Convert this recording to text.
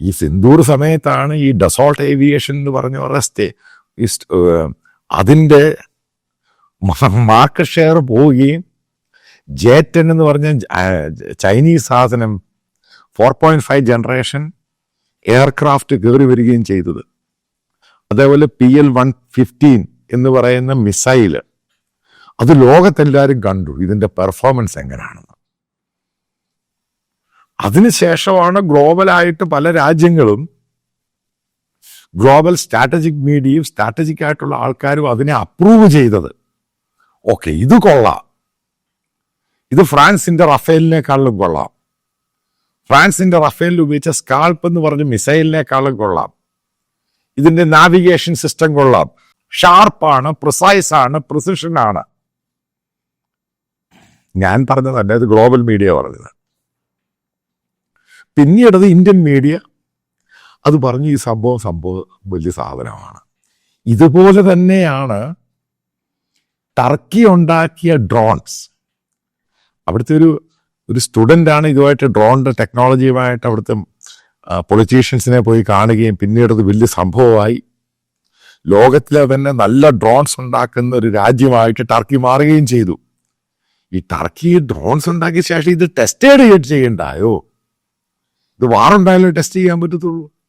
ഈ സിന്ദൂർ സമയത്താണ് ഈ ഡസോൾട്ട് ഏവിയേഷൻ എന്ന് പറഞ്ഞ അതിൻ്റെ മാർക്കറ്റ് ഷെയർ പോവുകയും J10 എന്ന് പറഞ്ഞ ചൈനീസ് സാധനം 4.5 ജനറേഷൻ എയർക്രാഫ്റ്റ് കയറി വരികയും ചെയ്തത്. അതേപോലെ PL-115 എന്ന് പറയുന്ന മിസൈല്, അത് ലോകത്തെല്ലാവരും കണ്ടു ഇതിൻ്റെ പെർഫോമൻസ് എങ്ങനെയാണെന്ന്. അതിനുശേഷമാണ് ഗ്ലോബലായിട്ട് പല രാജ്യങ്ങളും, ഗ്ലോബൽ സ്ട്രാറ്റജിക് മീഡിയയും സ്ട്രാറ്റജിക് ആയിട്ടുള്ള ആൾക്കാരും അതിനെ അപ്രൂവ് ചെയ്തത്. ഓക്കെ, ഇത് കൊള്ളാം, ഇത് ഫ്രാൻസിന്റെ റഫേലിനേക്കാളും കൊള്ളാം, ഫ്രാൻസിന്റെ റഫേലിൽ ഉപയോഗിച്ച സ്കാൾപ്പ് എന്ന് പറഞ്ഞ മിസൈലിനേക്കാളും കൊള്ളാം, ഇതിന്റെ നാവിഗേഷൻ സിസ്റ്റം കൊള്ളാം, ഷാർപ്പാണ്, പ്രിസൈസ് ആണ്, പ്രിസിഷൻ ആണ്. ഞാൻ പറഞ്ഞതല്ല, ഇത് ഗ്ലോബൽ മീഡിയ പറഞ്ഞത്. പിന്നീടത് ഇന്ത്യൻ മീഡിയ അത് പറഞ്ഞു, ഈ സംഭവം വലിയ സാധനമാണ്. ഇതുപോലെ തന്നെയാണ് ടർക്കി ഉണ്ടാക്കിയ ഡ്രോൺസ്. അവിടുത്തെ ഒരു സ്റ്റുഡൻ്റാണ് ഇതുമായിട്ട് ഡ്രോണിൻ്റെ ടെക്നോളജിയുമായിട്ട് അവിടുത്തെ പൊളിറ്റീഷ്യൻസിനെ പോയി കാണുകയും പിന്നീട് അത് വലിയ സംഭവമായി ലോകത്തിലെ തന്നെ നല്ല ഡ്രോൺസ് ഉണ്ടാക്കുന്ന ഒരു രാജ്യമായിട്ട് ടർക്കി മാറുകയും ചെയ്തു. ഈ ടർക്കി ഡ്രോൺസ് ഉണ്ടാക്കിയ ശേഷം ഇത് ടെസ്റ്റ് ചെയ്യണ്ടായോ? ഇത് വാറുണ്ടായാലും ടെസ്റ്റ് ചെയ്യാൻ പറ്റത്തുള്ളൂ.